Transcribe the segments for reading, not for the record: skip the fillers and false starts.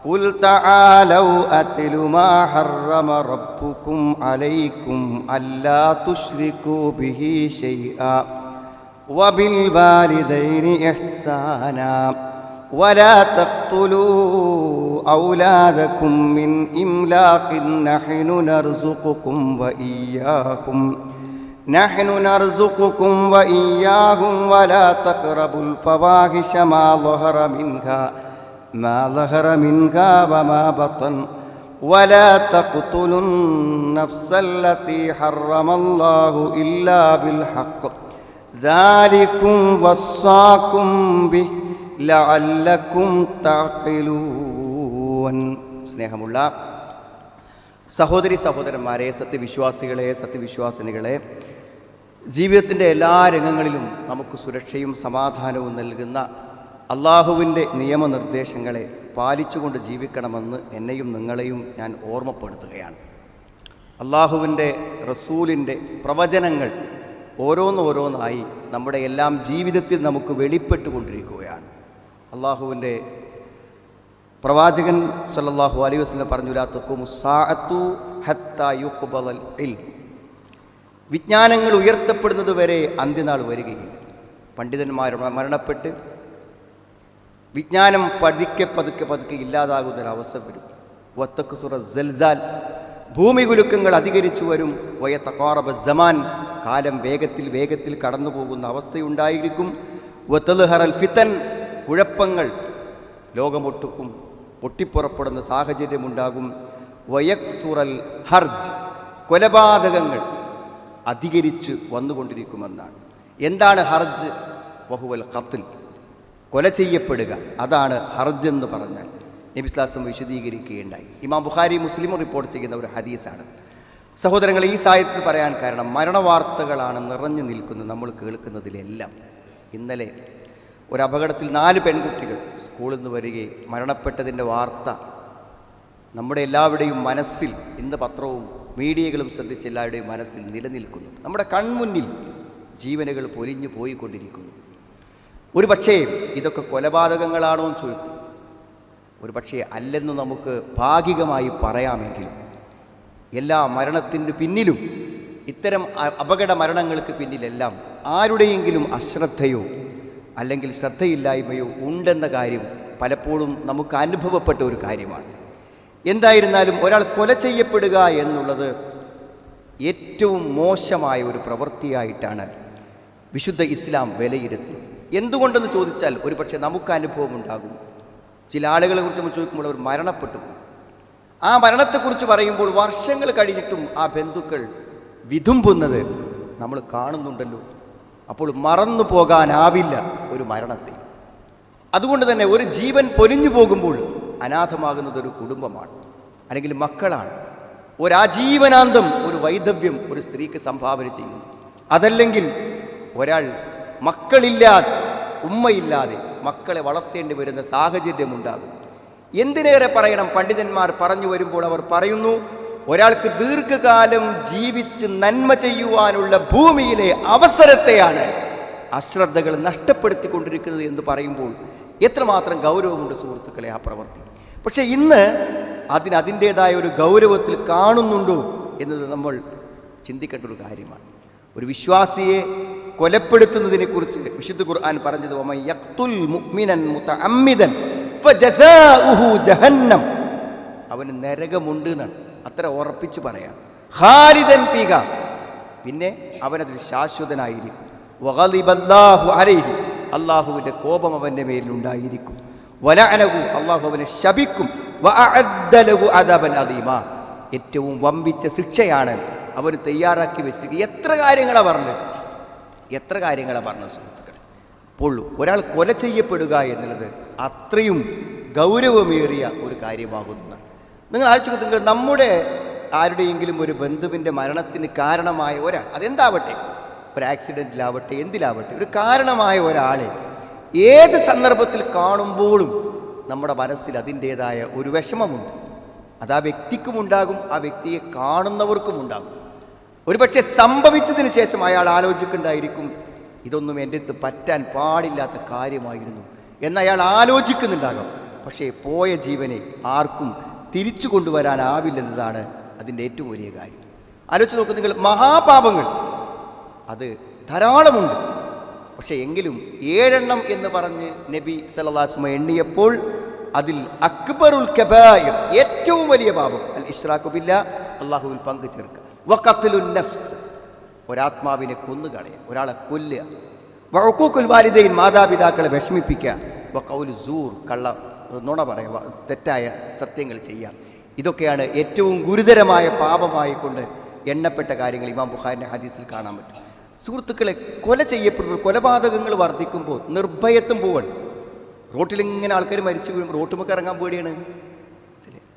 قل تعالوا أتل ما حرم ربكم عليكم ألا تشركوا به شيئا وبالوالدين إحسانا ولا تقتلوا أولادكم من إملاق نحن نرزقكم وإياهم ولا تقربوا الفواحش ما ظهر منها وما بطن ولا تقتلوا النفس التي حرم الله إلا بالحق ذلكم وصاكم به ലഅല്ലകും തഅഖിലൂൻ. സ്നേഹമുള്ള സഹോദരി സഹോദരന്മാരെ, സത്യവിശ്വാസികളെ, സത്യവിശ്വാസിനികളെ, ജീവിതത്തിൻ്റെ എല്ലാ രംഗങ്ങളിലും നമുക്ക് സുരക്ഷയും സമാധാനവും നൽകുന്ന അള്ളാഹുവിൻ്റെ നിയമനിർദ്ദേശങ്ങളെ പാലിച്ചുകൊണ്ട് ജീവിക്കണമെന്ന് എന്നെയും നിങ്ങളെയും ഞാൻ ഓർമ്മപ്പെടുത്തുകയാണ്. അള്ളാഹുവിൻ്റെ റസൂലിൻ്റെ പ്രവചനങ്ങൾ ഓരോന്നോരോന്നായി നമ്മുടെ എല്ലാം ജീവിതത്തിൽ നമുക്ക് വെളിപ്പെട്ടുകൊണ്ടിരിക്കുകയാണ്. അള്ളാഹുവിൻ്റെ പ്രവാചകൻ സല്ലല്ലാഹു അലൈഹി വസല്ലം പറഞ്ഞു, ലാ തഖൂമു സ്സാഅത്തു ഹത്താ യുഖ്ബലൽ ഇൽം. വിജ്ഞാനങ്ങൾ ഉയർത്തപ്പെടുന്നത് വരെ അന്ത്യനാൾ വരികയില്ല. പണ്ഡിതന്മാർ മരണപ്പെട്ട് വിജ്ഞാനം പതുക്കെ ഇല്ലാതാകുന്നൊരവസ്ഥ വരും. വത്തക്സുറ സൽസാൽ, ഭൂമി കുലുക്കങ്ങൾ അധികരിച്ചു വരും. വയതഖാറബ സമാൻ, കാലം വേഗത്തിൽ കടന്നു പോകുന്ന അവസ്ഥയുണ്ടായിരിക്കും. വതൽഹറൽ ഫിതൻ, കുഴപ്പങ്ങൾ ലോകമൊട്ടുക്കും പൊട്ടിപ്പുറപ്പെടുന്ന സാഹചര്യമുണ്ടാകും. വയക്തുറൽ ഹർജ്, കൊലപാതകങ്ങൾ അധികരിച്ച് വന്നുകൊണ്ടിരിക്കുമെന്നാണ്. എന്താണ് ഹർജ്? വഹുവൽ ഖത്ൽ, കൊല ചെയ്യപ്പെടുക. അതാണ് ഹർജ് എന്ന് പറഞ്ഞാൽ. നബി സ്വല്ലല്ലാഹു അലൈഹി വസല്ലം വിശദീകരിക്കുകയുണ്ടായി. ഇമാം ബുഖാരി മുസ്ലിമും റിപ്പോർട്ട് ചെയ്യുന്ന ഒരു ഹദീസാണ്. സഹോദരങ്ങളെ, ഈ സായത്തിൽ പറയാൻ കാരണം മരണവാർത്തകളാണ് നിറഞ്ഞു നിൽക്കുന്നത് നമ്മൾ കേൾക്കുന്നതിലെല്ലാം. ഇന്നലെ ഒരു അപകടത്തിൽ 4 പെൺകുട്ടികൾ സ്കൂളിൽ നിന്ന് വരികയും മരണപ്പെട്ടതിൻ്റെ വാർത്ത നമ്മുടെ എല്ലാവരുടെയും മനസ്സിൽ, ഇന്ന് പത്രവും മീഡിയകളും ശ്രദ്ധിച്ച എല്ലാവരുടെയും മനസ്സിൽ നിലനിൽക്കുന്നു. നമ്മുടെ കൺമുന്നിൽ ജീവനുകൾ പൊലിഞ്ഞു പോയിക്കൊണ്ടിരിക്കുന്നു. ഒരു പക്ഷേ ഇതൊക്കെ കൊലപാതകങ്ങളാണോ എന്ന് ചോദിക്കും. ഒരു പക്ഷേ അല്ലെന്ന് നമുക്ക് ഭാഗികമായി പറയാമെങ്കിലും എല്ലാ മരണത്തിന് പിന്നിലും, ഇത്തരം അപകട മരണങ്ങൾക്ക് പിന്നിലെല്ലാം ആരുടെയെങ്കിലും അശ്രദ്ധയോ അല്ലെങ്കിൽ ശ്രദ്ധയില്ലായ്മയോ ഉണ്ടെന്ന കാര്യം പലപ്പോഴും നമുക്ക് അനുഭവപ്പെട്ട ഒരു കാര്യമാണ്. എന്തായിരുന്നാലും ഒരാൾ കൊല ചെയ്യപ്പെടുക എന്നുള്ളത് ഏറ്റവും മോശമായ ഒരു പ്രവൃത്തിയായിട്ടാണ് വിശുദ്ധ ഇസ്ലാം വിലയിരുത്തുന്നത്. എന്തുകൊണ്ടെന്ന് ചോദിച്ചാൽ ഒരു പക്ഷേ നമുക്ക് അനുഭവം ഉണ്ടാകും. ചില ആളുകളെ കുറിച്ച് നമ്മൾ ചോദിക്കുമ്പോൾ അവർ മരണപ്പെട്ടു പോകും. ആ മരണത്തെക്കുറിച്ച് പറയുമ്പോൾ വർഷങ്ങൾ കഴിഞ്ഞിട്ടും ആ ബന്ധുക്കൾ വിതുമ്പുന്നത് നമ്മൾ കാണുന്നുണ്ടല്ലോ. അപ്പോൾ മറന്നു പോകാനാവില്ല ഒരു മരണത്തെ. അതുകൊണ്ട് തന്നെ ഒരു ജീവൻ പൊലിഞ്ഞു പോകുമ്പോൾ അനാഥമാകുന്നത് ഒരു കുടുംബമാണ്, അല്ലെങ്കിൽ മക്കളാണ്. ഒരാജീവനാന്തം ഒരു വൈധവ്യം ഒരു സ്ത്രീക്ക് സംഭാവന ചെയ്യുന്നു. അതല്ലെങ്കിൽ ഒരാൾ മക്കളില്ലാതെ, ഉമ്മയില്ലാതെ മക്കളെ വളർത്തേണ്ടി വരുന്ന സാഹചര്യമുണ്ടാകും. എന്തിനേറെ പറയണം, പണ്ഡിതന്മാർ പറഞ്ഞു വരുമ്പോൾ അവർ പറയുന്നു, ഒരാൾക്ക് ദീർഘകാലം ജീവിച്ച് നന്മ ചെയ്യുവാനുള്ള ഭൂമിയിലെ അവസരത്തെയാണ് അശ്രദ്ധകൾ നഷ്ടപ്പെടുത്തിക്കൊണ്ടിരിക്കുന്നത് എന്ന് പറയുമ്പോൾ എത്രമാത്രം ഗൗരവമുണ്ട് സുഹൃത്തുക്കളെ ആ പ്രവൃത്തി. പക്ഷെ ഇന്ന് അതിൻ്റേതായ ഒരു ഗൗരവത്തിൽ കാണുന്നുണ്ടോ എന്നത് നമ്മൾ ചിന്തിക്കേണ്ട ഒരു കാര്യമാണ്. ഒരു വിശ്വാസിയെ കൊലപ്പെടുത്തുന്നതിനെക്കുറിച്ച് വിശുദ്ധ ഖുർആൻ പറഞ്ഞത്, വമൻ യഖ്തുൽ മുഅ്മിനൻ മുതഅമ്മിദൻ ഫജസാഉഹു ജഹന്നം, അവന് നരകമുണ്ട് എന്നാണ്. അത്ര ഉറപ്പിച്ചു പറയാം. ഖാലിദൻ ഫീഹ, പിന്നെ അവനതിൽ ശാശ്വതനായിരിക്കും. വഗളിബല്ലാഹു അലൈഹി, അല്ലാഹുവിൻ്റെ കോപം അവൻ്റെ മേലുണ്ടായിരിക്കും. വലഅനഹു, അല്ലാഹു അവനെ ശപിക്കും. വഅഅദ്ദ ലഹു അദാബൻ അദീമ, ഏറ്റവും വമ്പിച്ച ശിക്ഷയാണ് അവന് തയ്യാറാക്കി വെച്ചിരിക്കുക. എത്ര കാര്യങ്ങളാണ് പറഞ്ഞത് സുഹൃത്തുക്കളെ. അപ്പോൾ ഒരാൾ കൊല ചെയ്യപ്പെടുക എന്നുള്ളത് അത്രയും ഗൗരവമേറിയ ഒരു കാര്യമാകുന്നതാണ്. നിങ്ങൾ ആലോചിക്കുക, നിങ്ങൾ നമ്മുടെ ആരുടെയെങ്കിലും ഒരു ബന്ധുവിൻ്റെ മരണത്തിന് കാരണമായ ഒരാൾ, അതെന്താവട്ടെ, ഒരു ആക്സിഡൻറ്റിലാവട്ടെ എന്തിലാവട്ടെ, ഒരു കാരണമായ ഒരാളെ ഏത് സന്ദർഭത്തിൽ കാണുമ്പോഴും നമ്മുടെ മനസ്സിൽ അതിൻ്റേതായ ഒരു വിഷമമുണ്ട്. അത് ആ വ്യക്തിക്കുമുണ്ടാകും, ആ വ്യക്തിയെ കാണുന്നവർക്കും ഉണ്ടാകും. ഒരുപക്ഷെ സംഭവിച്ചതിന് ശേഷം അയാൾ ആലോചിക്കുന്നുണ്ടായിരിക്കും, ഇതൊന്നും എൻ്റെ അടുത്ത് പറ്റാൻ പാടില്ലാത്ത കാര്യമായിരുന്നു എന്ന് അയാൾ ആലോചിക്കുന്നുണ്ടാകാം. പക്ഷേ പോയ ജീവനെ ആർക്കും തിരിച്ചു കൊണ്ടുവരാനാവില്ലെന്നതാണ് അതിൻ്റെ ഏറ്റവും വലിയ കാര്യം. ആലോചിച്ച് നോക്കൂ നിങ്ങൾ, മഹാപാപങ്ങൾ അത് ധാരാളമുണ്ട്. പക്ഷേ എങ്കിലും 7 എന്ന് പറഞ്ഞ് നബി സല്ലല്ലാഹു അലൈഹി വസല്ലം എണ്ണിയപ്പോൾ അതിൽ അക്ബറുൽ കബായിർ, ഏറ്റവും വലിയ പാപം അൽ ഇശ്റാഖു ബില്ലാ, അല്ലാഹുവിൽ പങ്കു ചേർക്കുക, വഖത്ലുൻ നഫ്സ്, ഒരാത്മാവിനെ കൊന്നുകളയുക, ഒരാളെ കൊല്ലുക, വഉഖൂഖുൽ വാലിദൈൻ, മാതാപിതാക്കളെ വിഷമിപ്പിക്കുക, വഖൗലു സൂർ, നുണ പറയുക, തെറ്റായ സത്യങ്ങൾ ചെയ്യുക. ഇതൊക്കെയാണ് ഏറ്റവും ഗുരുതരമായ പാപമായിക്കൊണ്ട് എണ്ണപ്പെട്ട കാര്യങ്ങൾ ഇമാം ബുഖാരിൻ്റെ ഹദീസിൽ കാണാൻ പറ്റും. സുഹൃത്തുക്കളെ, കൊല ചെയ്യപ്പെടുമ്പോൾ, കൊലപാതകങ്ങൾ വർദ്ധിക്കുമ്പോൾ നിർഭയത്വം പോവാണ്. റോട്ടിലിങ്ങനെ ആൾക്കാർ മരിച്ചു വീഴുമ്പോൾ റോട്ടുമൊക്കെ ഇറങ്ങാൻ പേടിയാണ്.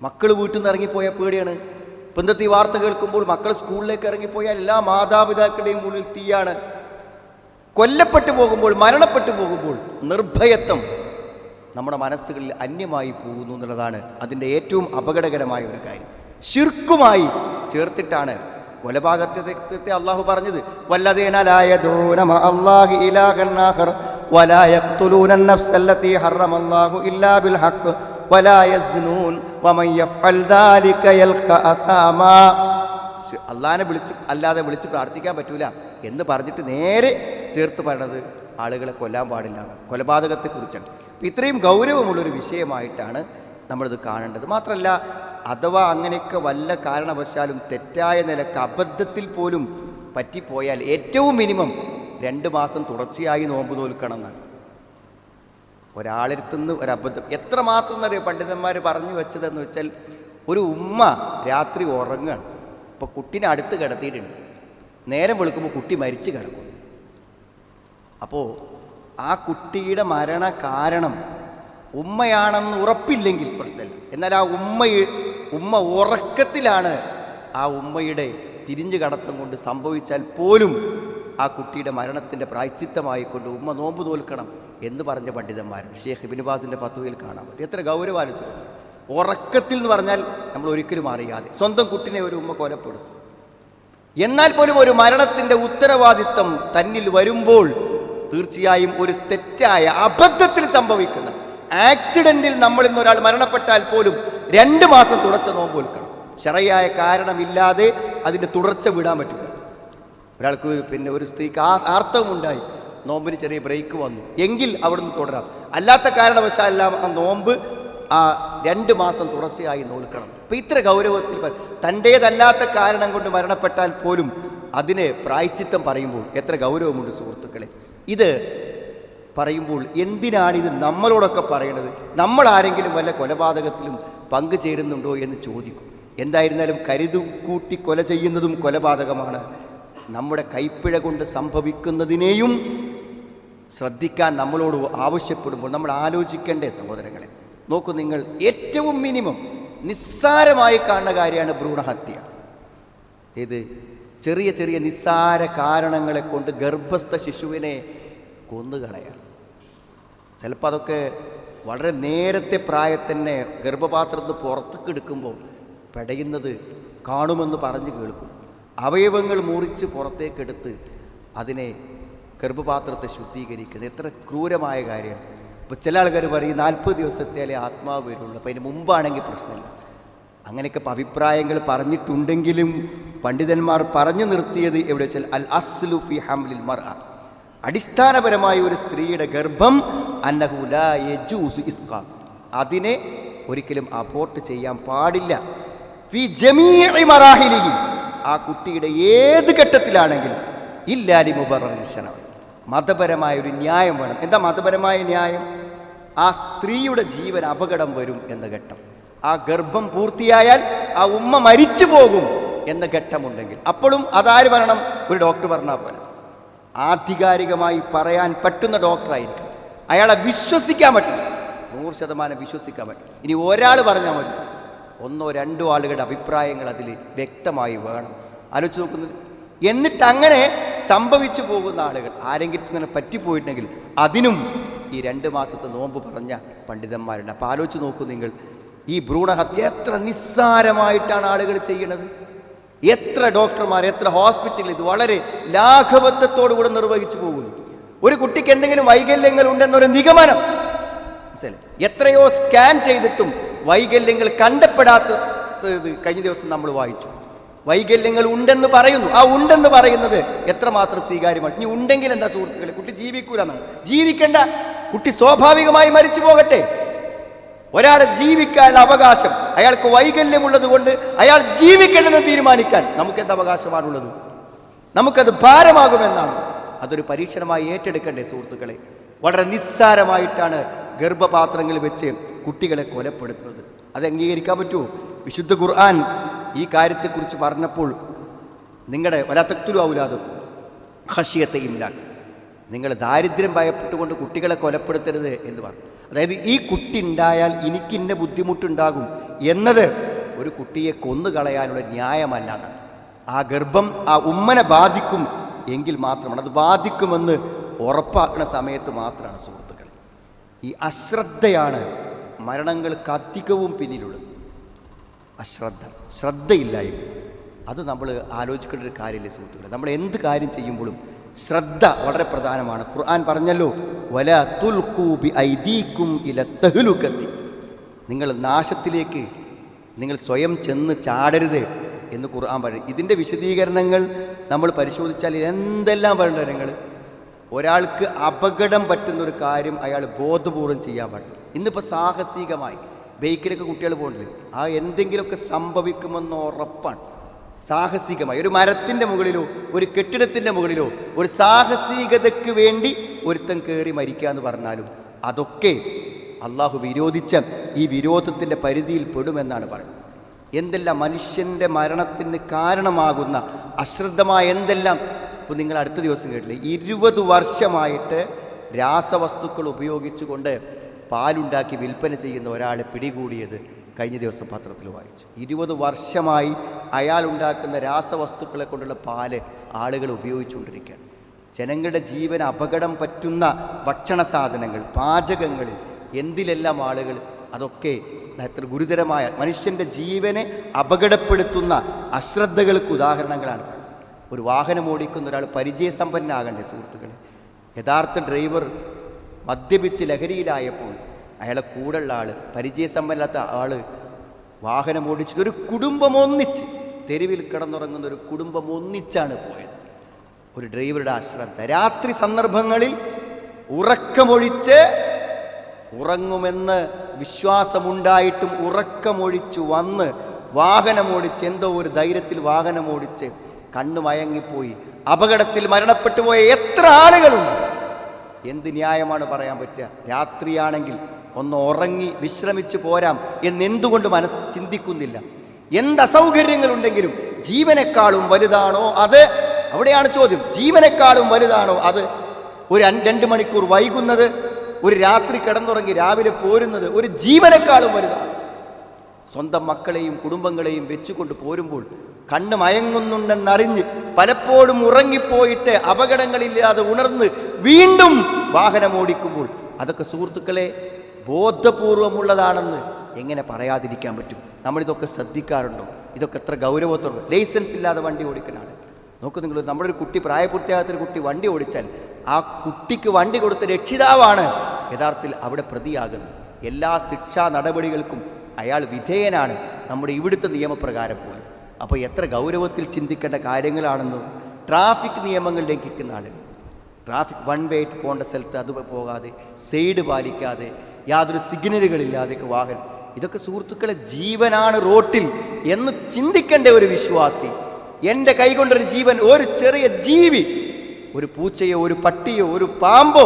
മക്കൾ വീട്ടിൽ നിന്ന് ഇറങ്ങിപ്പോയാൽ പേടിയാണ്. ഇന്നത്തെ ഈ വാർത്ത കേൾക്കുമ്പോൾ മക്കൾ സ്കൂളിലേക്ക് ഇറങ്ങിപ്പോയാൽ എല്ലാ മാതാപിതാക്കളുടെയും ഉള്ളിൽ തീയാണ്. കൊല്ലപ്പെട്ടു പോകുമ്പോൾ, മരണപ്പെട്ടു പോകുമ്പോൾ നിർഭയത്വം നമ്മുടെ മനസ്സുകളിൽ അന്യമായി പോകുന്നു എന്നുള്ളതാണ് അതിൻ്റെ ഏറ്റവും അപകടകരമായ ഒരു കാര്യം. ശിർക്കുമായി ചേർത്തിട്ടാണ് കൊലപാതകത്തെ അള്ളാഹു പറഞ്ഞത്. വല്ലദീന ലാ യദഊന മഅല്ലാഹി ഇലാഹൻ ആഖർ വലാ യഖ്തുലൂന അൻ-നഫ്സ അല്ലതി ഹറമല്ലാഹു ഇല്ലാ ബിൽ ഹഖ് വലാ യസ്നൂൻ വമൻ യഫ്അൽ ദാലിക യൽഖ അസാമാ. അള്ളാഹിനെ അല്ലാതെ വിളിച്ച് പ്രാർത്ഥിക്കാൻ പറ്റൂല എന്ന് പറഞ്ഞിട്ട് നേരെ ചേർത്ത് പറയണത് ആളുകളെ കൊല്ലാൻ പാടില്ല, കൊലപാതകത്തെക്കുറിച്ചാണ്. ഇത്രയും ഗൗരവമുള്ളൊരു വിഷയമായിട്ടാണ് നമ്മളിത് കാണേണ്ടത്. മാത്രമല്ല, അഥവാ അങ്ങനെയൊക്കെ വല്ല കാരണവശാലും തെറ്റായ നിലക്ക് അബദ്ധത്തിൽ പോലും പറ്റിപ്പോയാൽ ഏറ്റവും മിനിമം 2 മാസം തുടർച്ചയായി നോമ്പ് നോൽക്കണം എന്നാണ്. ഒരാളെടുത്തുനിന്ന് ഒരബദ്ധം എത്രമാത്രം എന്നറിയോ പണ്ഡിതന്മാർ പറഞ്ഞു വെച്ചതെന്ന് വെച്ചാൽ, ഒരു ഉമ്മ രാത്രി ഉറങ്ങുകയാണ്. ഇപ്പോൾ കുട്ടീനെ അടുത്ത് കിടത്തിയിട്ടുണ്ട്. നേരം വെളുക്കുമ്പോൾ കുട്ടി മരിച്ചു കിടക്കും. അപ്പോൾ ആ കുട്ടിയുടെ മരണ കാരണം ഉമ്മയാണെന്ന് ഉറപ്പില്ലെങ്കിൽ പ്രശ്നമില്ല. എന്നാൽ ആ ഉമ്മ ഉറക്കത്തിലാണ് ആ ഉമ്മയുടെ തിരിഞ്ഞു കടത്തം കൊണ്ട് സംഭവിച്ചാൽ പോലും ആ കുട്ടിയുടെ മരണത്തിൻ്റെ പ്രായശ്ചിത്തമായിക്കൊണ്ട് ഉമ്മ നോമ്പ് നോൽക്കണം എന്ന് പറഞ്ഞ പണ്ഡിതന്മാരുണ്ട്. ഷേഖ് ഇബ്നു ബാസിൻ്റെ ഫത്വയിൽ കാണാൻ പറ്റും. എത്ര ഗൗരവം ആലോചിച്ചു. ഉറക്കത്തിൽ എന്ന് പറഞ്ഞാൽ നമ്മൾ ഒരിക്കലും അറിയാതെ സ്വന്തം കുട്ടിനെ ഒരു ഉമ്മ കൊലപ്പെടുത്തും. എന്നാൽ പോലും ഒരു മരണത്തിൻ്റെ ഉത്തരവാദിത്വം തന്നിൽ വരുമ്പോൾ തീർച്ചയായും ഒരു തെറ്റായ അബദ്ധത്തിൽ സംഭവിക്കുന്ന ആക്സിഡന്റിൽ നമ്മളിൽ നിന്ന് ഒരാൾ മരണപ്പെട്ടാൽ പോലും 2 മാസം തുടർച്ച നോമ്പ് നോൽക്കണം. ശരയായ കാരണമില്ലാതെ അതിൻ്റെ തുടർച്ച വിടാൻ പറ്റില്ല. ഒരാൾക്ക് പിന്നെ ഒരു സ്ത്രീക്ക് ആർത്തവമുണ്ടായി, നോമ്പിന് ചെറിയ ബ്രേക്ക് വന്നു എങ്കിൽ അവിടുന്ന് തുടരാം. അല്ലാത്ത കാരണവശാലെല്ലാം ആ നോമ്പ് 2 മാസം തുടർച്ചയായി നോൽക്കണം. അപ്പം ഇത്ര ഗൗരവത്തിൽ തൻ്റേതല്ലാത്ത കാരണം കൊണ്ട് മരണപ്പെട്ടാൽ പോലും അതിനെ പ്രായശ്ചിത്തം പറയുമ്പോൾ എത്ര ഗൗരവമുണ്ട് സുഹൃത്തുക്കളെ. ഇത് പറയുമ്പോൾ എന്തിനാണിത് നമ്മളോടൊക്കെ പറയണത്? നമ്മൾ ആരെങ്കിലും വല്ല കൊലപാതകത്തിലും പങ്കുചേരുന്നുണ്ടോ എന്ന് ചോദിക്കും. എന്തായിരുന്നാലും കരുതുകൂട്ടി കൊല ചെയ്യുന്നതും കൊലപാതകമാണ്. നമ്മുടെ കൈപ്പിഴ കൊണ്ട് സംഭവിക്കുന്നതിനെയും ശ്രദ്ധിക്കാൻ നമ്മളോട് ആവശ്യപ്പെടുമ്പോൾ നമ്മൾ ആലോചിക്കേണ്ടേ സഹോദരങ്ങളെ. നോക്കൂ നിങ്ങൾ, ഏറ്റവും മിനിമം നിസ്സാരമായി കാണുന്ന കാര്യമാണ് ഭ്രൂണഹത്യ. ഇത് ചെറിയ ചെറിയ നിസ്സാര കാരണങ്ങളെ കൊണ്ട് ഗർഭസ്ഥ ശിശുവിനെ കൊന്നുകളയാം. ചിലപ്പോൾ അതൊക്കെ വളരെ നേരത്തെ പ്രായത്തന്നെ ഗർഭപാത്രത്തിൽ പുറത്തേക്ക് എടുക്കുമ്പോൾ പെടയുന്നത് കാണുമെന്ന് പറഞ്ഞു കേൾക്കും. അവയവങ്ങൾ മുറിച്ച് പുറത്തേക്കെടുത്ത് അതിനെ ഗർഭപാത്രത്തെ ശുദ്ധീകരിക്കുന്നത് എത്ര ക്രൂരമായ കാര്യമാണ്. ഇപ്പോൾ ചില ആൾക്കാർ പറയും 40 ദിവസത്തേലേ ആത്മാവ് വരുള്ളൂ, അപ്പോൾ അതിന് മുമ്പാണെങ്കിൽ പ്രശ്നമില്ല. അങ്ങനെയൊക്കെ അഭിപ്രായങ്ങൾ പറഞ്ഞിട്ടുണ്ടെങ്കിലും പണ്ഡിതന്മാർ പറഞ്ഞു നിർത്തിയത് എവിടെ വെച്ചാൽ അൽ അസ്ലു ഫി ഹംലിൽ മർഅ, അടിസ്ഥാനപരമായ ഒരു സ്ത്രീയുടെ ഗർഭം അന്നഹു ലാ യജൂസു ഇസ്ഖാത്ത്, അതിനെ ഒരിക്കലും അബോർട്ട് ചെയ്യാൻ പാടില്ല. ഫി ജമീഇ മറാഹിലിഹി, ആ കുട്ടിയുടെ ഏത് ഘട്ടത്തിലാണെങ്കിലും ഇല്ലാലി മുബററിൻ ശറഈ, മതപരമായ ഒരു ന്യായം വേണം. എന്താ മതപരമായ ന്യായം? ആ സ്ത്രീയുടെ ജീവൻ അപകടം വരും എന്ന ഘട്ടം, ആ ഗർഭം പൂർത്തിയായാൽ ആ ഉമ്മ മരിച്ചു പോകും എന്ന ഘട്ടമുണ്ടെങ്കിൽ അപ്പോഴും അതാര് പറയണം? ഒരു ഡോക്ടർ പറഞ്ഞാൽ പോലെ ആധികാരികമായി പറയാൻ പറ്റുന്ന ഡോക്ടറായിരിക്കും. അയാളെ വിശ്വസിക്കാൻ പറ്റും, 100% വിശ്വസിക്കാൻ പറ്റും. ഇനി ഒരാൾ പറഞ്ഞാൽ മതി, 1-2 ആളുകളുടെ അഭിപ്രായങ്ങൾ അതിൽ വ്യക്തമായി വേണം. ആലോചിച്ച് നോക്കുന്നത്. എന്നിട്ട് അങ്ങനെ സംഭവിച്ചു പോകുന്ന ആളുകൾ ആരെങ്കിലും ഇങ്ങനെ പറ്റിപ്പോയിട്ടുണ്ടെങ്കിൽ അതിനും ഈ 2 മാസത്തെ നോമ്പ് പറഞ്ഞ പണ്ഡിതന്മാരുണ്ട്. അപ്പോൾ ആലോചിച്ച് നോക്കൂ നിങ്ങൾ, ഈ ഭ്രൂണഹത്യ എത്ര നിസ്സാരമായിട്ടാണ് ആളുകൾ ചെയ്യണത്. എത്ര ഡോക്ടർമാർ, എത്ര ഹോസ്പിറ്റലിൽ ഇത് വളരെ ലാഘവത്വത്തോടുകൂടെ നിർവഹിച്ചു പോകുന്നു. ഒരു കുട്ടിക്ക് എന്തെങ്കിലും വൈകല്യങ്ങൾ ഉണ്ടെന്നൊരു നിഗമനം മനസ്സിലായി? എത്രയോ സ്കാൻ ചെയ്തിട്ടും വൈകല്യങ്ങൾ കണ്ടെപ്പെടാത്തത് കഴിഞ്ഞ ദിവസം നമ്മൾ വായിച്ചു. വൈകല്യങ്ങൾ ഉണ്ടെന്ന് പറയുന്നു. ആ ഉണ്ടെന്ന് പറയുന്നത് എത്രമാത്രം സ്വീകാര്യമാണ്. ഇനി ഉണ്ടെങ്കിൽ എന്താ സുഹൃത്തുക്കളെ? കുട്ടി ജീവിക്കൂലെന്നാണ്. ജീവിക്കേണ്ട, കുട്ടി സ്വാഭാവികമായി മരിച്ചു പോകട്ടെ. ഒരാളെ ജീവിക്കാനുള്ള അവകാശം, അയാൾക്ക് വൈകല്യമുള്ളത് കൊണ്ട് അയാൾ ജീവിക്കണമെന്ന് തീരുമാനിക്കാൻ നമുക്ക് എന്ത് അവകാശമാണുള്ളത്? നമുക്കത് ഭാരമാകുമെന്നാണ്. അതൊരു പരീക്ഷണമായി ഏറ്റെടുക്കണ്ടേ സുഹൃത്തുക്കളെ? വളരെ നിസ്സാരമായിട്ടാണ് ഗർഭപാത്രങ്ങളിൽ വെച്ച് കുട്ടികളെ കൊലപ്പെടുത്തുന്നത്. അത് അംഗീകരിക്കാൻ പറ്റുമോ? വിശുദ്ധ ഖുർആൻ ഈ കാര്യത്തെക്കുറിച്ച് പറഞ്ഞപ്പോൾ നിങ്ങളുടെ വലാത്തക്തുലു ഔലാദക്കും ഖശിയത്തെ ഇംലാക്ക്, നിങ്ങൾ ദാരിദ്ര്യം ഭയപ്പെട്ടുകൊണ്ട് കുട്ടികളെ കൊലപ്പെടുത്തരുത് എന്ന് പറഞ്ഞു. അതായത് ഈ കുട്ടി ഉണ്ടായാൽ എനിക്കിന്ന ബുദ്ധിമുട്ടുണ്ടാകും എന്നത് ഒരു കുട്ടിയെ കൊന്നുകളയാനുള്ള ന്യായമല്ല എന്നാണ്. ആ ഗർഭം ആ ഉമ്മനെ ബാധിക്കും എങ്കിൽ മാത്രമാണ്, അത് ബാധിക്കുമെന്ന് ഉറപ്പാക്കുന്ന സമയത്ത് മാത്രമാണ് സുഹൃത്തുക്കൾ. ഈ അശ്രദ്ധയാണ് മരണങ്ങൾക്ക് അധികവും പിന്നിലുള്ളത്. അശ്രദ്ധ, ശ്രദ്ധയില്ലായ്മ. അത് നമ്മൾ ആലോചിക്കേണ്ട ഒരു കാര്യമില്ലേ സുഹൃത്തുക്കളെ? നമ്മൾ എന്ത് കാര്യം ചെയ്യുമ്പോഴും ശ്രദ്ധ വളരെ പ്രധാനമാണ്. ഖുർആൻ പറഞ്ഞല്ലോ, വല തുൽഖൂ ബി ഐദീകും ഇല തഹ്ലുകത്തി, നിങ്ങൾ നാശത്തിലേക്ക് നിങ്ങൾ സ്വയം ചെന്ന് ചാടരുത് എന്ന് ഖുർആൻ പറയും. ഇതിൻ്റെ വിശദീകരണങ്ങൾ നമ്മൾ പരിശോധിച്ചാൽ എന്തെല്ലാം പറയേണ്ട നിങ്ങൾ. ഒരാൾക്ക് അപകടം പറ്റുന്നൊരു കാര്യം അയാൾ ബോധപൂർവം ചെയ്യാൻ പാടില്ല. ഇന്നിപ്പോൾ സാഹസികമായി ബൈക്കിലൊക്കെ കുട്ടികൾ പോകുന്നില്ല, ആ എന്തെങ്കിലുമൊക്കെ സംഭവിക്കുമെന്ന് ഉറപ്പാണ്. സാഹസികമായി ഒരു മരത്തിൻ്റെ മുകളിലോ ഒരു കെട്ടിടത്തിൻ്റെ മുകളിലോ ഒരു സാഹസികതയ്ക്ക് വേണ്ടി ഒരുത്തൻ കയറി മരിക്കുക എന്ന് പറഞ്ഞാലും അതൊക്കെ അള്ളാഹു വിരോധിച്ച ഈ വിരോധത്തിൻ്റെ പരിധിയിൽ പെടുമെന്നാണ് പറയുന്നത്. എന്തെല്ലാം മനുഷ്യൻ്റെ മരണത്തിന് കാരണമാകുന്ന അശ്രദ്ധമായ എന്തെല്ലാം. ഇപ്പോൾ നിങ്ങൾ അടുത്ത ദിവസം കേട്ടില്ലേ, 20 വർഷമായിട്ട് രാസവസ്തുക്കൾ ഉപയോഗിച്ചുകൊണ്ട് പാലുണ്ടാക്കി വിൽപ്പന ചെയ്യുന്ന ഒരാളെ പിടികൂടിയത് കഴിഞ്ഞ ദിവസം പത്രത്തിൽ വായിച്ചു. 20 വർഷമായി അയാൾ ഉണ്ടാക്കുന്ന രാസവസ്തുക്കളെ കൊണ്ടുള്ള പാല് ആളുകൾ ഉപയോഗിച്ചുകൊണ്ടിരിക്കുകയാണ്. ജനങ്ങളുടെ ജീവന് അപകടം പറ്റുന്ന ഭക്ഷണ സാധനങ്ങൾ, പാചകങ്ങളിൽ എന്തിലെല്ലാം ആളുകൾ, അതൊക്കെ എത്ര ഗുരുതരമായ മനുഷ്യൻ്റെ ജീവനെ അപകടപ്പെടുത്തുന്ന അശ്രദ്ധകൾക്ക് ഉദാഹരണങ്ങളാണ്. ഒരു വാഹനം ഓടിക്കുന്ന ഒരാൾ പരിചയസമ്പന്നനാകണ്ടേ സുഹൃത്തുക്കളെ? യഥാർത്ഥ ഡ്രൈവർ മദ്യപിച്ച് ലഹരിയിലായപ്പോൾ അയാളെ കൂടെയുള്ള ആൾ, പരിചയസമ്പന്നല്ലാത്ത ആൾ വാഹനം ഓടിച്ചിട്ട് ഒരു കുടുംബം ഒന്നിച്ച്, തെരുവിൽ കിടന്നുറങ്ങുന്ന ഒരു കുടുംബം ഒന്നിച്ചാണ് പോയത്. ഒരു ഡ്രൈവറുടെ അശ്രദ്ധ. രാത്രി സന്ദർഭങ്ങളിൽ ഉറക്കമൊഴിച്ച് ഉറങ്ങുമെന്ന് വിശ്വാസമുണ്ടായിട്ടും ഉറക്കമൊഴിച്ചു വന്ന് വാഹനമോടിച്ച്, എന്തോ ഒരു ധൈര്യത്തിൽ വാഹനമോടിച്ച് കണ്ണു മയങ്ങിപ്പോയി അപകടത്തിൽ മരണപ്പെട്ടു പോയ എത്ര ആളുകളുണ്ട്. എന്ത് ന്യായമാണ് പറയാൻ പറ്റുക? രാത്രിയാണെങ്കിൽ ഒന്ന് ഉറങ്ങി വിശ്രമിച്ചു പോരാം എന്നെന്തുകൊണ്ട് മനസ്സ് ചിന്തിക്കുന്നില്ല? എന്ത് അസൗകര്യങ്ങളുണ്ടെങ്കിലും ജീവനേക്കാളും വലുതാണോ അത്? അവിടെയാണ് ചോദ്യം. ജീവനേക്കാളും വലുതാണോ അത്? ഒരു 2 മണിക്കൂർ വൈകുന്നത്, ഒരു രാത്രി കിടന്നുറങ്ങി രാവിലെ പോരുന്നത് ഒരു ജീവനേക്കാളും വലുതാണ്. സ്വന്തം മക്കളെയും കുടുംബങ്ങളെയും വെച്ചുകൊണ്ട് പോരുമ്പോൾ കണ്ണ് മയങ്ങുന്നുണ്ടെന്നറിഞ്ഞ് പലപ്പോഴും ഉറങ്ങിപ്പോയിട്ട് അപകടങ്ങളില്ലാതെ ഉണർന്ന് വീണ്ടും വാഹനം ഓടിക്കുമ്പോൾ അതൊക്കെ സുഹൃത്തുക്കളെ ബോധപൂർവമുള്ളതാണെന്ന് എങ്ങനെ പറയാതിരിക്കാൻ പറ്റും? നമ്മളിതൊക്കെ ശ്രദ്ധിക്കാറുണ്ടോ? ഇതൊക്കെ എത്ര ഗൗരവത്തോടെ. ലൈസൻസ് ഇല്ലാതെ വണ്ടി ഓടിക്കുന്ന ആൾ നോക്കൂ നിങ്ങൾ. നമ്മുടെ ഒരു കുട്ടി, പ്രായപൂർത്തിയാകാത്തൊരു കുട്ടി വണ്ടി ഓടിച്ചാൽ ആ കുട്ടിക്ക് വണ്ടി കൊടുത്ത രക്ഷിതാവാണ് യഥാർത്ഥത്തിൽ അവിടെ പ്രതിയാകുന്നത്. എല്ലാ ശിക്ഷാ നടപടികൾക്കും അയാൾ വിധേയനാണ്, നമ്മുടെ ഇവിടുത്തെ നിയമപ്രകാരം പോലും. അപ്പോൾ എത്ര ഗൗരവത്തിൽ ചിന്തിക്കേണ്ട കാര്യങ്ങളാണെന്ന്. ട്രാഫിക് നിയമങ്ങൾ ലംഘിക്കുന്ന ആൾ, ട്രാഫിക് വൺ വേ പോകേണ്ട സ്ഥലത്ത് അത് പോകാതെ, സൈഡ് പാലിക്കാതെ, യാതൊരു സിഗ്നലുകളില്ലാതെയൊക്കെ വാഹനം, ഇതൊക്കെ സുഹൃത്തുക്കളെ ജീവനാണ് റോട്ടിൽ എന്ന് ചിന്തിക്കേണ്ട ഒരു വിശ്വാസി. എൻ്റെ കൈകൊണ്ടൊരു ജീവൻ, ഒരു ചെറിയ ജീവി, ഒരു പൂച്ചയോ ഒരു പട്ടിയോ ഒരു പാമ്പോ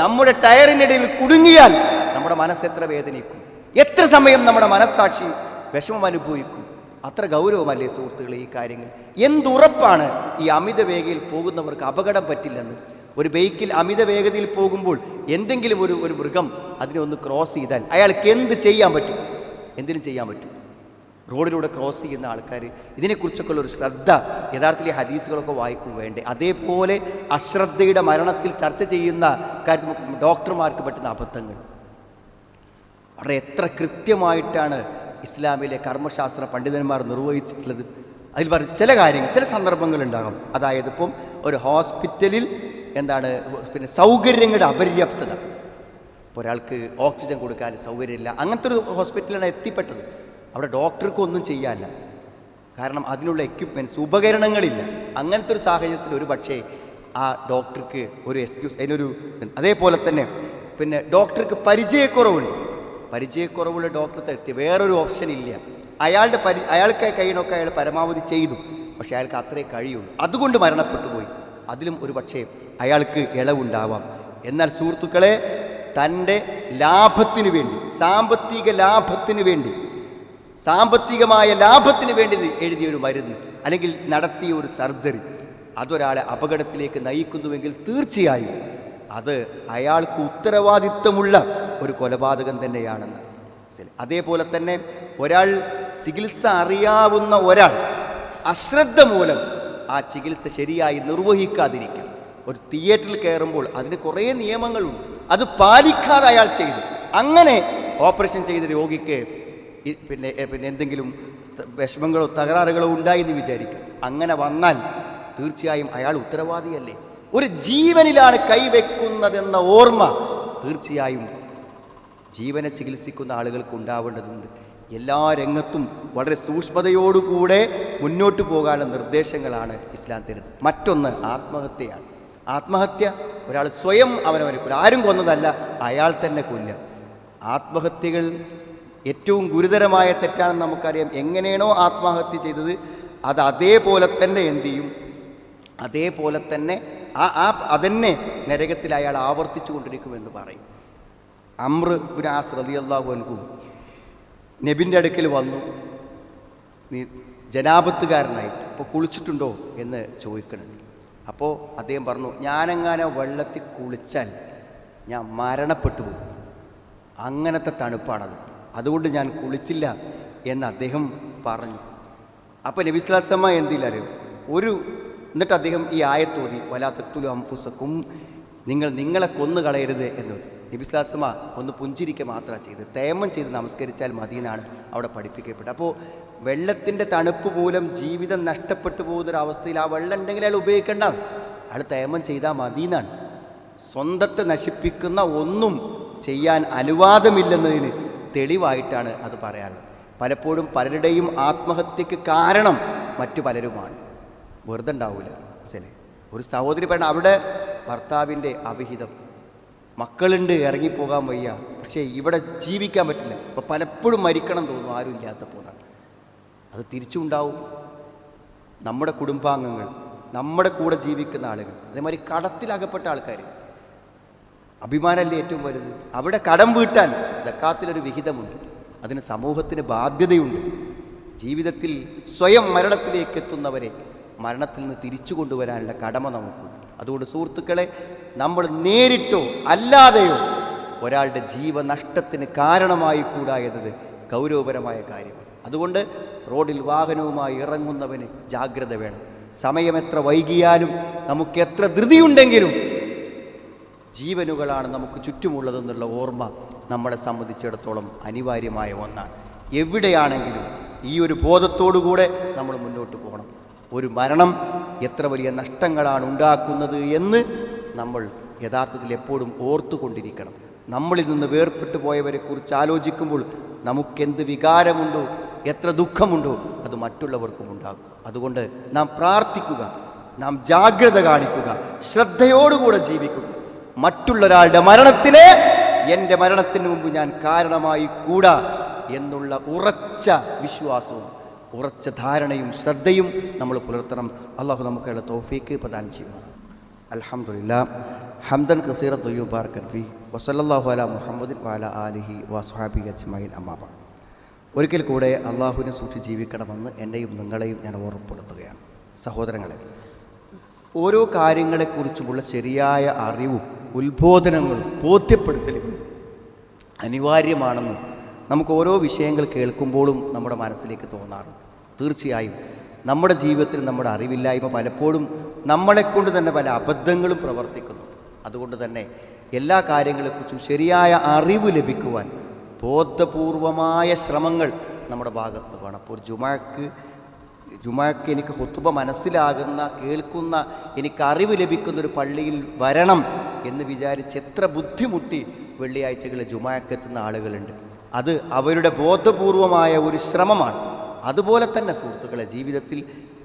നമ്മുടെ ടയറിനിടയിൽ കുടുങ്ങിയാൽ നമ്മുടെ മനസ്സ് എത്ര വേദനിക്കും? എത്ര സമയം നമ്മുടെ മനസ്സാക്ഷി വിഷമം അനുഭവിക്കും? അത്ര ഗൗരവമല്ലേ സുഹൃത്തുക്കളെ ഈ കാര്യങ്ങൾ? എന്തുറപ്പാണ് ഈ അമിത വേഗതയിൽ പോകുന്നവർക്ക് അപകടം പറ്റില്ലെന്ന്? ഒരു ബൈക്കിൽ അമിത വേഗതയിൽ പോകുമ്പോൾ എന്തെങ്കിലും ഒരു മൃഗം അതിനെ ഒന്ന് ക്രോസ് ചെയ്താൽ അയാൾക്ക് എന്ത് ചെയ്യാൻ പറ്റും? എന്തിനും ചെയ്യാൻ പറ്റും. റോഡിലൂടെ ക്രോസ് ചെയ്യുന്ന ആൾക്കാർ ഇതിനെക്കുറിച്ചൊക്കെ ഒരു ശ്രദ്ധ യഥാർത്ഥത്തിൽ ഈ ഹദീസുകളൊക്കെ വായിക്കും വേണ്ടേ? അതേപോലെ അശ്രദ്ധയുടെ മരണത്തിൽ ചർച്ച ചെയ്യുന്ന കാര്യത്തിൽ ഡോക്ടർമാർക്ക് പറ്റുന്ന അബദ്ധങ്ങൾ വളരെ എത്ര കൃത്യമായിട്ടാണ് ഇസ്ലാമിലെ കർമ്മശാസ്ത്ര പണ്ഡിതന്മാർ നിർവഹിച്ചിട്ടുള്ളത്. അതിൽ പറഞ്ഞ ചില കാര്യങ്ങൾ, ചില സന്ദർഭങ്ങളുണ്ടാകും. അതായത് ഇപ്പം ഒരു ഹോസ്പിറ്റലിൽ സൗകര്യങ്ങളുടെ അപര്യാപ്തത, ഒരാൾക്ക് ഓക്സിജൻ കൊടുക്കാൻ സൗകര്യമില്ല, അങ്ങനത്തെ ഒരു ഹോസ്പിറ്റലാണ് എത്തിപ്പെട്ടത്. അവിടെ ഡോക്ടർക്ക് ഒന്നും ചെയ്യാനില്ല, കാരണം അതിനുള്ള എക്യുപ്മെൻറ്റ്സ് ഉപകരണങ്ങളില്ല. അങ്ങനത്തെ ഒരു സാഹചര്യത്തിൽ ഒരു പക്ഷേ ആ ഡോക്ടർക്ക് ഒരു എക്സ്ക്യൂസ് അതിനൊരു. അതേപോലെ തന്നെ പിന്നെ ഡോക്ടർക്ക് പരിചയക്കുറവുള്ള ഡോക്ടർക്ക് എത്തി വേറൊരു ഓപ്ഷൻ ഇല്ല. അയാൾക്ക് കഴിയണമൊക്കെ അയാൾ പരമാവധി ചെയ്തു, പക്ഷേ അയാൾക്ക് അത്രേ കഴിയുള്ളൂ, അതുകൊണ്ട് മരണപ്പെട്ടു പോയി. അതിലും ഒരു പക്ഷേ അയാൾക്ക് ഇളവുണ്ടാവാം. എന്നാൽ സുഹൃത്തുക്കളെ, തൻ്റെ ലാഭത്തിനു വേണ്ടി, സാമ്പത്തികമായ ലാഭത്തിന് വേണ്ടി എഴുതിയൊരു മരുന്ന് അല്ലെങ്കിൽ നടത്തിയ ഒരു സർജറി അതൊരാളെ അപകടത്തിലേക്ക് നയിക്കുന്നുവെങ്കിൽ തീർച്ചയായും അത് അയാൾക്ക് ഉത്തരവാദിത്വമുള്ള ഒരു കൊലപാതകം തന്നെയാണെന്ന്. അതേപോലെ തന്നെ ഒരാൾ ചികിത്സ അറിയാവുന്ന ഒരാൾ അശ്രദ്ധ മൂലം ആ ചികിത്സ ശരിയായി നിർവഹിക്കാതിരിക്കാം. ഒരു തിയേറ്ററിൽ കയറുമ്പോൾ അതിന് കുറേ നിയമങ്ങളുണ്ട്, അത് പാലിക്കാതെ അയാൾ ചെയ്തു. അങ്ങനെ ഓപ്പറേഷൻ ചെയ്ത രോഗിക്ക് പിന്നെ എന്തെങ്കിലും വിഷമങ്ങളോ തകരാറുകളോ ഉണ്ടായി എന്ന് വിചാരിക്കും. അങ്ങനെ വന്നാൽ തീർച്ചയായും അയാൾ ഉത്തരവാദിയല്ലേ. ഒരു ജീവനിലാണ് കൈവെക്കുന്നതെന്ന ഓർമ്മ തീർച്ചയായും ജീവനെ ചികിത്സിക്കുന്ന ആളുകൾക്ക് ഉണ്ടാവേണ്ടതുണ്ട്. എല്ലാ രംഗത്തും വളരെ സൂക്ഷ്മതയോടുകൂടെ മുന്നോട്ട് പോകാനുള്ള നിർദ്ദേശങ്ങളാണ് ഇസ്ലാം തരുന്നത്. മറ്റൊന്ന് ആത്മഹത്യയാണ്. ആത്മഹത്യ ഒരാൾ സ്വയം അവനവനെ കൊല്ലുക, ആരും കൊന്നതല്ല, അയാൾ തന്നെ കൊല്ലുക. ആത്മഹത്യകൾ ഏറ്റവും ഗുരുതരമായ തെറ്റാണെന്ന് നമുക്കറിയാം. എങ്ങനെയാണോ ആത്മഹത്യ ചെയ്തത് അത് അതേപോലെ തന്നെ എന്ത് ചെയ്യും, അതേപോലെ തന്നെ അതന്നെ നരകത്തിൽ അയാൾ ആവർത്തിച്ചു കൊണ്ടിരിക്കുമെന്ന് പറയും. അംർ ഇബ്നു ആസ് റളിയല്ലാഹു അൻഹു നബിൻ്റെ അടുക്കൽ വന്നു, നീ ജനാപത്തുകാരനായിട്ട് ഇപ്പോൾ കുളിച്ചിട്ടുണ്ടോ എന്ന് ചോദിക്കുന്നുണ്ട്. അപ്പോൾ അദ്ദേഹം പറഞ്ഞു, ഞാനെങ്ങാനും വെള്ളത്തിൽ കുളിച്ചാൽ ഞാൻ മരണപ്പെട്ടു പോകും, അങ്ങനത്തെ തണുപ്പാണത്, അതുകൊണ്ട് ഞാൻ കുളിച്ചില്ല എന്ന് അദ്ദേഹം പറഞ്ഞു. അപ്പോൾ നബി സ്വല്ലല്ലാഹു അലൈഹി വസല്ലം എന്തില്ലറിയും എന്നിട്ട് അദ്ദേഹം ഈ ആയത്തോതി, വലാ തഖ്തുലു അൻഫുസകും, നിങ്ങളെ കൊന്നു കളയരുത് എന്ന്. നബി സ്വല്ലല്ലാഹു അലൈഹി വസല്ലം ഒന്ന് പുഞ്ചിരിക്കുക മാത്രമാണ് ചെയ്തത്. തയമ്മം ചെയ്ത് നമസ്കരിച്ചാൽ മതി എന്നാണ് അവിടെ പഠിപ്പിക്കപ്പെട്ടത്. അപ്പോൾ വെള്ളത്തിൻ്റെ തണുപ്പ് മൂലം ജീവിതം നഷ്ടപ്പെട്ടു പോകുന്നൊരവസ്ഥയിൽ ആ വെള്ളം ഉണ്ടെങ്കിൽ അയാൾ ഉപയോഗിക്കേണ്ട, അയാൾ തയമ്മം ചെയ്താൽ മതി എന്നാണ്. സ്വന്തത്തെ നശിപ്പിക്കുന്ന ഒന്നും ചെയ്യാൻ അനുവാദമില്ലെന്നതിന് തെളിവായിട്ടാണ് അത് പറയാനുള്ളത്. പലപ്പോഴും പലരുടെയും ആത്മഹത്യക്ക് കാരണം മറ്റു പലരുമാണ്, വെറുതെ ഉണ്ടാവില്ല. ശരി, ഒരു സഹോദരി പറഞ്ഞ അവിടെ ഭർത്താവിൻ്റെ അവിഹിതം, മക്കളുണ്ട്, ഇറങ്ങിപ്പോകാൻ വയ്യ, പക്ഷേ ഇവിടെ ജീവിക്കാൻ പറ്റില്ല, അപ്പോൾ പലപ്പോഴും മരിക്കണം തോന്നും ആരും ഇല്ലാത്തപ്പോൾ. അത് തിരിച്ചുണ്ടാവും. നമ്മുടെ കുടുംബാംഗങ്ങൾ, നമ്മുടെ കൂടെ ജീവിക്കുന്ന ആളുകൾ, അതേമാതിരി കടത്തിലകപ്പെട്ട ആൾക്കാർ, അഭിമാനമല്ലേ ഏറ്റവും വലുത്. അവിടെ കടം വീട്ടാൻ സക്കാത്തിലൊരു വിഹിതമുണ്ട്, അതിന് സമൂഹത്തിന് ബാധ്യതയുണ്ട്. ജീവിതത്തിൽ സ്വയം മരണത്തിലേക്ക് എത്തുന്നവരെ മരണത്തിൽ നിന്ന് തിരിച്ചു കൊണ്ടുവരാനുള്ള കടമ നമുക്കുണ്ട്. അതുകൊണ്ട് സുഹൃത്തുക്കളെ, നമ്മൾ നേരിട്ടോ അല്ലാതെയോ ഒരാളുടെ ജീവനഷ്ടത്തിന് കാരണമായി കൂടാ എന്നത് ഗൗരവപരമായ കാര്യമാണ്. അതുകൊണ്ട് റോഡിൽ വാഹനവുമായി ഇറങ്ങുന്നവന് ജാഗ്രത വേണം. സമയം എത്ര വൈകിയാലും, നമുക്ക് എത്ര ധൃതിയുണ്ടെങ്കിലും ജീവനുകളാണ് നമുക്ക് ചുറ്റുമുള്ളതെന്നുള്ള ഓർമ്മ നമ്മളെ സംബന്ധിച്ചിടത്തോളം അനിവാര്യമായ ഒന്നാണ്. എവിടെയാണെങ്കിലും ഈ ഒരു ബോധത്തോടുകൂടെ നമ്മൾ മുന്നോട്ട് പോകണം. ഒരു മരണം എത്ര വലിയ നഷ്ടങ്ങളാണ് ഉണ്ടാക്കുന്നത് എന്ന് നമ്മൾ യഥാർത്ഥത്തിൽ എപ്പോഴും ഓർത്തുകൊണ്ടിരിക്കണം. നമ്മളിൽ നിന്ന് വേർപെട്ടു പോയവരെ കുറിച്ച് ആലോചിക്കുമ്പോൾ നമുക്കെന്ത് വികാരമുണ്ടോ, എത്ര ദുഃഖമുണ്ടോ, അത് മറ്റുള്ളവർക്കും ഉണ്ടാകും. അതുകൊണ്ട് നാം പ്രാർത്ഥിക്കുക, നാം ജാഗ്രത കാണിക്കുക, ശ്രദ്ധയോടുകൂടെ ജീവിക്കുക. മറ്റുള്ളൊരാളുടെ മരണത്തിന് എൻ്റെ മരണത്തിന് മുമ്പ് ഞാൻ കാരണമായി കൂടാ എന്നുള്ള ഉറച്ച വിശ്വാസവും ഉറച്ച ധാരണയും ശ്രദ്ധയും നമ്മൾ പുലർത്തണം. അള്ളാഹു നമുക്കുള്ള തൗഫീക്ക് പ്രദാനം ചെയ്യുക. അൽഹംദുലില്ലാഹ് ഹംദൻ കസീറൻ ത്വയ്യിബൻ ബാറകൻ ഫീഹി വസല്ലല്ലാഹു അലാ മുഹമ്മദിൻ വഅലാ ആലിഹി വസ്വഹാബിഹി അജ്മഈൻ. അമ്മാ ബഅദ്. ഒരിക്കൽ കൂടെ അള്ളാഹുവിനെ സൂക്ഷിച്ച് ജീവിക്കണമെന്ന് എന്നെയും നിങ്ങളെയും ഞാൻ ഓർമ്മപ്പെടുത്തുകയാണ്. സഹോദരങ്ങളെ, ഓരോ കാര്യങ്ങളെക്കുറിച്ചുമുള്ള ശരിയായ അറിവും ഉത്ബോധനങ്ങളും ബോധ്യപ്പെടുത്തലുകളും അനിവാര്യമാണെന്ന് നമുക്ക് ഓരോ വിഷയങ്ങൾ കേൾക്കുമ്പോഴും നമ്മുടെ മനസ്സിലേക്ക് തോന്നാറുണ്ട്. തീർച്ചയായും നമ്മുടെ ജീവിതത്തിൽ നമ്മുടെ അറിവില്ലായ്മ പലപ്പോഴും നമ്മളെക്കൊണ്ട് തന്നെ പല അബദ്ധങ്ങളും പ്രവർത്തിക്കുന്നു. അതുകൊണ്ട് തന്നെ എല്ലാ കാര്യങ്ങളെക്കുറിച്ചും ശരിയായ അറിവ് ലഭിക്കുവാൻ ബോധപൂർവമായ ശ്രമങ്ങൾ നമ്മുടെ ഭാഗത്ത് വേണം. അപ്പോൾ ജുമാക്ക് എനിക്ക് ഖുത്ബ മനസ്സിലാകുന്ന, കേൾക്കുന്ന, എനിക്ക് അറിവ് ലഭിക്കുന്നൊരു പള്ളിയിൽ വരണം എന്ന് വിചാരിച്ച് എത്ര ബുദ്ധിമുട്ടി വെള്ളിയാഴ്ചകളിൽ ജുമാക്കെത്തുന്ന ആളുകളുണ്ട്. അത് അവരുടെ ബോധപൂർവമായ ഒരു ശ്രമമാണ്. അതുപോലെ തന്നെ സുഹൃത്തുക്കളെ, ജീവിതത്തിൽ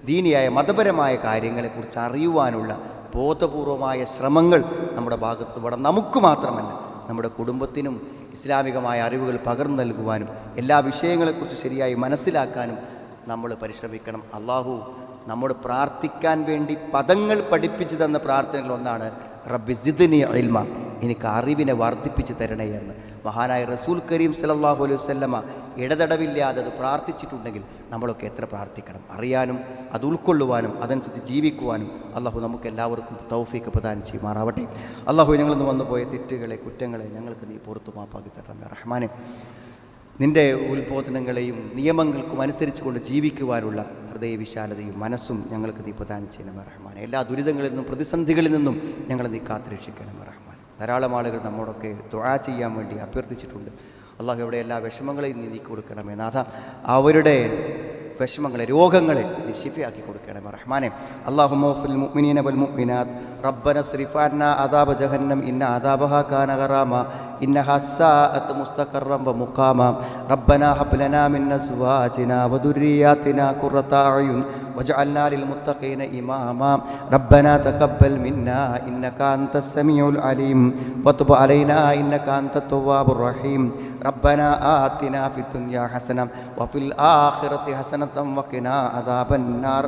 ദീനിയായ മതപരമായ കാര്യങ്ങളെക്കുറിച്ച് അറിയുവാനുള്ള ബോധപൂർവമായ ശ്രമങ്ങൾ നമ്മുടെ ഭാഗത്ത് വേണം. നമുക്ക് മാത്രമല്ല, നമ്മുടെ കുടുംബത്തിനും ഇസ്ലാമികമായ അറിവുകൾ പകർന്നു നൽകുവാനും എല്ലാ വിഷയങ്ങളെക്കുറിച്ച് ശരിയായി മനസ്സിലാക്കാനും നമ്മൾ പരിശ്രമിക്കണം. അള്ളാഹു നമ്മോട് പ്രാർത്ഥിക്കാൻ വേണ്ടി പദങ്ങൾ പഠിപ്പിച്ചു തന്ന പ്രാർത്ഥനകളൊന്നാണ് റബ്ബി സിദ്നി ഇൽമ, എനിക്ക് അറിവിനെ വർദ്ധിപ്പിച്ച് തരണേ എന്ന് മഹാനായ റസൂൽ കരീം സല്ലല്ലാഹു അലൈഹി വസല്ലമ ഇടതടവില്ലാതെ അത് പ്രാർത്ഥിച്ചിട്ടുണ്ടെങ്കിൽ നമ്മളൊക്കെ എത്ര പ്രാർത്ഥിക്കണം. അറിയാനും അത് ഉൾക്കൊള്ളുവാനും അതനുസരിച്ച് ജീവിക്കുവാനും അള്ളാഹു നമുക്ക് എല്ലാവർക്കും തൗഫീഖ് പ്രദാനം ചെയ്യുമാറാവട്ടെ. അള്ളാഹു ഞങ്ങളിന്ന് വന്നുപോയ തെറ്റുകളെ, കുറ്റങ്ങളെ ഞങ്ങൾക്ക് നീ പുറത്തു മാപ്പാക്കി തരണമേ റഹ്മാനെ. നിൻ്റെ ഉത്ബോധനങ്ങളെയും നിയമങ്ങൾക്കും അനുസരിച്ച് കൊണ്ട് ജീവിക്കുവാനുള്ള ഹൃദയവിശാലതയും മനസ്സും ഞങ്ങൾക്ക് നീ പ്രദാനം ചെയ്യണമേ റഹ്മാനെ. എല്ലാ ദുരിതങ്ങളിൽ നിന്നും പ്രതിസന്ധികളിൽ നിന്നും ഞങ്ങൾ നീ കാത്തുരക്ഷിക്കണമേ റഹ്മാൻ. ധാരാളം ആളുകൾ നമ്മോടൊക്കെ ദുആ ചെയ്യാൻ വേണ്ടി അഭ്യർത്ഥിച്ചിട്ടുണ്ട്. അള്ളാഹു ഇവിടെ എല്ലാ വിഷമങ്ങളെയും നീ നീക്കി കൊടുക്കണമേ നാഥ. അവരുടെ വിഷമങ്ങളെ, രോഗങ്ങളെ നീ ശിഫയാക്കി കൊടുക്കണമേ റഹ്മാനെ. അല്ലാഹുമ്മ ഗ്ഫിർ മുഅ്മിനീന വൽ മുഅ്മിനാത്ത് റബ്ബന സ്രിഫ് അന്നാ അദാബ ജഹന്നം ഇന്ന അദാബഹാ കാന ഗറാമ ഇന്നഹാ സാഅത് മുസ്തഖറൻ വ മുഖാമ റബ്ബനാ ഹബ് ലനാ മിൻ അസ്വാജിനാ വ ദുർരിയാതിനാ ഖുർറത അയുൻ വജഅൽനാ ലിൽ മുത്തഖീന ഇമാമ റബ്ബനാ തഖബ്ബൽ മിന്നാ ഇന്നക അൻതസ് സമീഉൽ അലീം വതുബ് അലൈനാ ഇന്നക അൻതത് തവ്വാബുർ റഹീം റബ്ബനാ ആതിനാ ഫിദ് ദുനിയാ ഹസന വഫിൽ ആഖിറതി ഹസനതൻ വഖിനാ അദാബൻ നാർ.